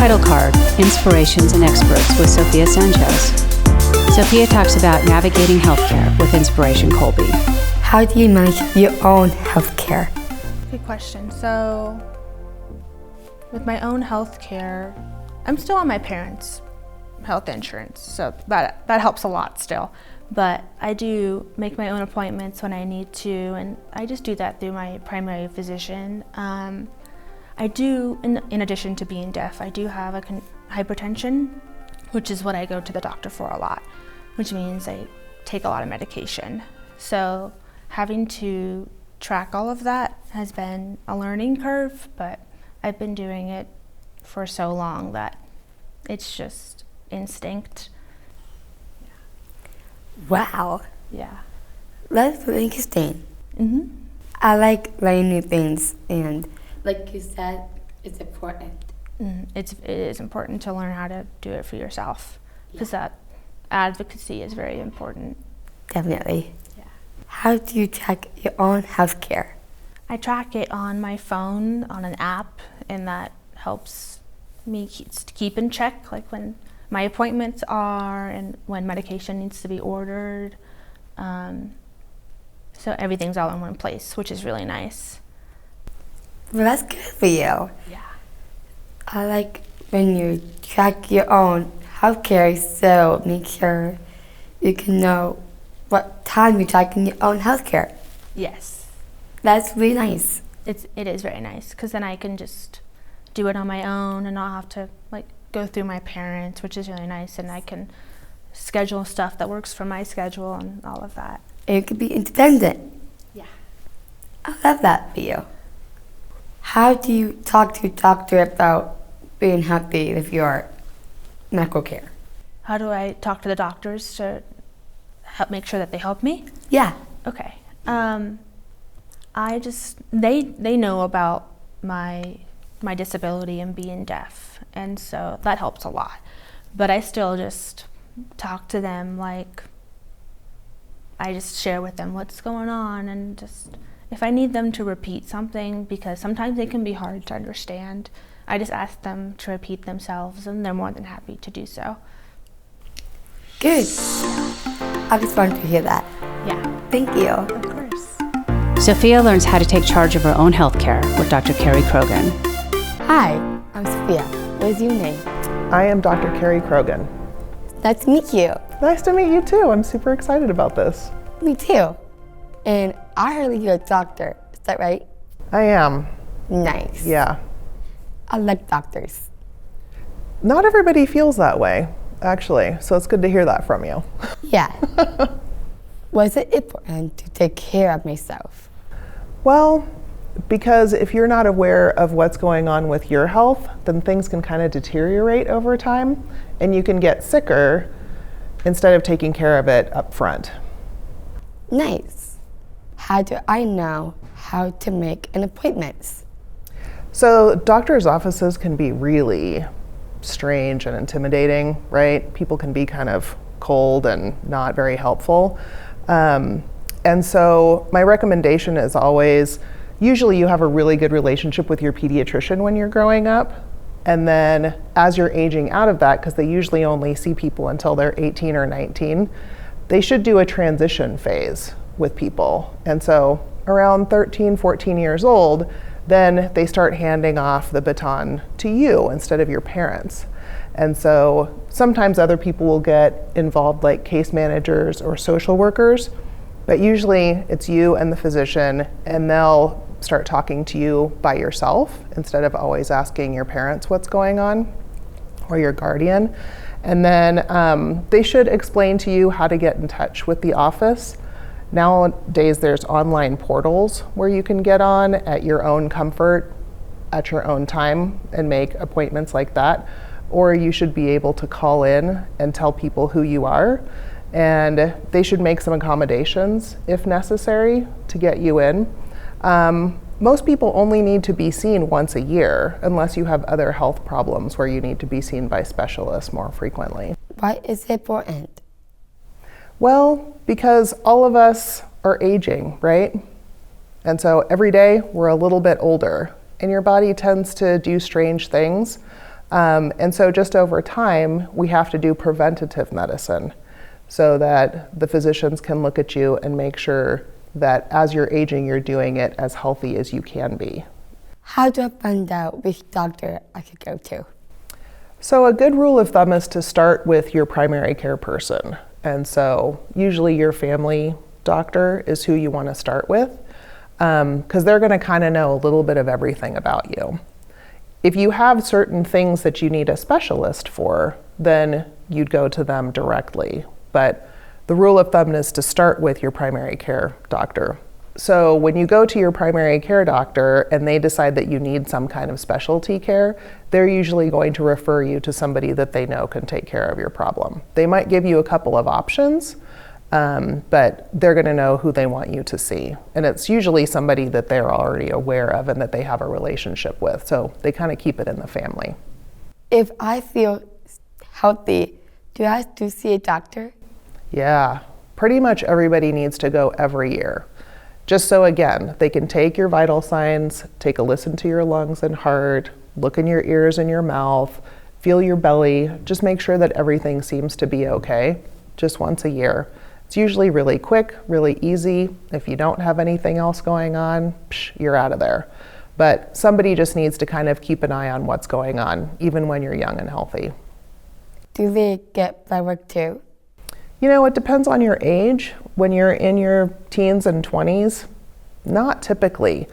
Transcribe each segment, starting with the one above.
title card, Inspirations and Experts with Sofia Sanchez. Sofia talks about navigating healthcare with Inspiration Kolby. How do you manage your own healthcare? Good question. So, with my own healthcare, I'm still on my parents' health insurance, so that helps a lot still. But I do make my own appointments when I need to, and I just do that through my primary physician. I do, in addition to being deaf, I do have hypertension, which is what I go to the doctor for a lot, which means I take a lot of medication. So having to track all of that has been a learning curve, but I've been doing it for so long that it's just instinct. Wow. Yeah. That's really interesting. Mm-hmm. I like learning new things, and like you said, it's important. It is important to learn how to do it for yourself, because that advocacy is very important. Definitely. Yeah. How do you track your own healthcare? I track it on my phone, on an app, and that helps me keep in check, like when my appointments are and when medication needs to be ordered. So everything's all in one place, which is really nice. Well, that's good for you. Yeah. I like when you track your own healthcare, so make sure you can know what time you're tracking your own healthcare. Yes. That's really nice. It is very nice, because then I can just do it on my own and not have to go through my parents, which is really nice, and I can schedule stuff that works for my schedule and all of that. And you can be independent. Yeah. I love that for you. How do you talk to your doctor about being happy with your medical care? How do I talk to the doctors to help make sure that they help me? Yeah. Okay. They know about my disability and being deaf, and so that helps a lot. But I still just talk to them, like I just share with them what's going on, and just if I need them to repeat something, because sometimes they can be hard to understand, I just ask them to repeat themselves, and they're more than happy to do so. Good. I just wanted to hear that. Yeah. Thank you. Of course. Sofia learns how to take charge of her own healthcare with Dr. Cari Croghan. Hi, I'm Sofia. What's your name? I am Dr. Cari Croghan. Nice to meet you. Nice to meet you too. I'm super excited about this. Me too. And I heard you're a doctor. Is that right? I am. Nice. Yeah. I like doctors. Not everybody feels that way, actually, so it's good to hear that from you. Yeah. Was it important to take care of myself? Well, because if you're not aware of what's going on with your health, then things can kind of deteriorate over time, and you can get sicker instead of taking care of it up front. Nice. How do I know how to make an appointment? So doctors' offices can be really strange and intimidating, right? People can be kind of cold and not very helpful. And so my recommendation is always, usually you have a really good relationship with your pediatrician when you're growing up. And then as you're aging out of that, because they usually only see people until they're 18 or 19, they should do a transition phase with people. And so around 13, 14 years old, then they start handing off the baton to you instead of your parents. And so sometimes other people will get involved, like case managers or social workers, but usually it's you and the physician, and they'll start talking to you by yourself instead of always asking your parents what's going on or your guardian. And then they should explain to you how to get in touch with the office. Nowadays there's online portals where you can get on at your own comfort, at your own time, and make appointments like that. Or you should be able to call in and tell people who you are, and they should make some accommodations if necessary to get you in. Most people only need to be seen once a year unless you have other health problems where you need to be seen by specialists more frequently. Why is it important? Well, because all of us are aging, right? And so every day we're a little bit older, and your body tends to do strange things. And so just over time, we have to do preventative medicine so that the physicians can look at you and make sure that as you're aging, you're doing it as healthy as you can be. How do I find out which doctor I should go to? So a good rule of thumb is to start with your primary care person. And so usually your family doctor is who you want to start with, because they're going to kind of know a little bit of everything about you. If you have certain things that you need a specialist for, then you'd go to them directly. But the rule of thumb is to start with your primary care doctor. So when you go to your primary care doctor and they decide that you need some kind of specialty care, they're usually going to refer you to somebody that they know can take care of your problem. They might give you a couple of options, but they're going to know who they want you to see. And it's usually somebody that they're already aware of and that they have a relationship with. So they kind of keep it in the family. If I feel healthy, do I have to see a doctor? Yeah, pretty much everybody needs to go every year. Just so, again, they can take your vital signs, take a listen to your lungs and heart, look in your ears and your mouth, feel your belly, just make sure that everything seems to be okay, just once a year. It's usually really quick, really easy. If you don't have anything else going on, you're out of there. But somebody just needs to kind of keep an eye on what's going on, even when you're young and healthy. Do they get blood work too? You know, it depends on your age. When you're in your teens and 20s, not typically.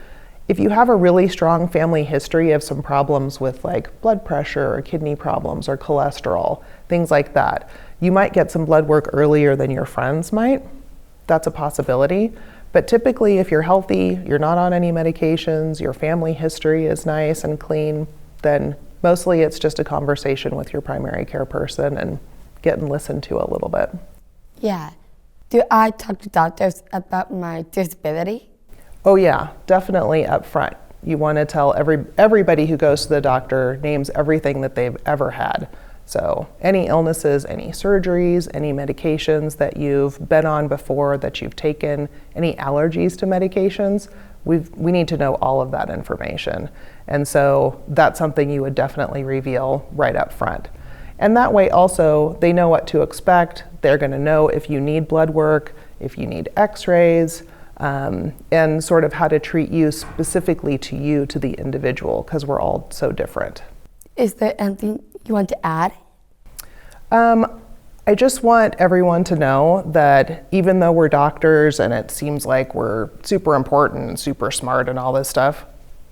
If you have a really strong family history of some problems with like blood pressure or kidney problems or cholesterol, things like that, you might get some blood work earlier than your friends might. That's a possibility. But typically, if you're healthy, you're not on any medications, your family history is nice and clean, then mostly it's just a conversation with your primary care person and getting listened to a little bit. Yeah. Do I talk to doctors about my disability? Oh yeah, definitely up front. You want to tell everybody who goes to the doctor names everything that they've ever had. So any illnesses, any surgeries, any medications that you've been on before, that you've taken, any allergies to medications, we need to know all of that information. And so that's something you would definitely reveal right up front. And that way also, they know what to expect. They're going to know if you need blood work, if you need x-rays, and sort of how to treat you specifically to you, to the individual, because we're all so different. Is there anything you want to add? I just want everyone to know that even though we're doctors and it seems like we're super important and super smart and all this stuff,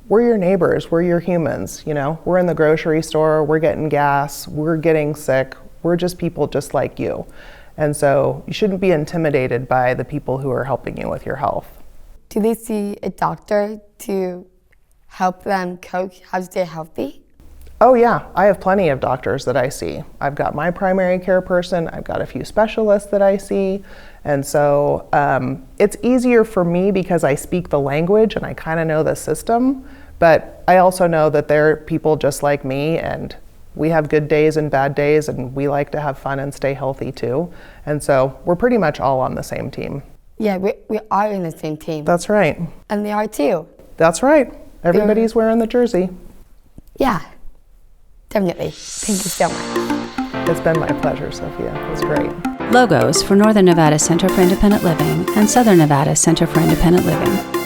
we're your neighbors, we're your humans, you know? We're in the grocery store, we're getting gas, we're getting sick, we're just people just like you. And so you shouldn't be intimidated by the people who are helping you with your health. Do they see a doctor to help them coach how to stay healthy? Oh yeah, I have plenty of doctors that I see. I've got my primary care person, I've got a few specialists that I see, and so it's easier for me because I speak the language and I kind of know the system, but I also know that they're people just like me, and we have good days and bad days, and we like to have fun and stay healthy too, and so we're pretty much all on the same team. Yeah, we are in the same team. That's right. And they are too. That's right. Everybody's wearing the jersey. Yeah. Definitely. Thank you so much. It's been my pleasure, Sophia. It was great. Logos for Northern Nevada Center for Independent Living and Southern Nevada Center for Independent Living.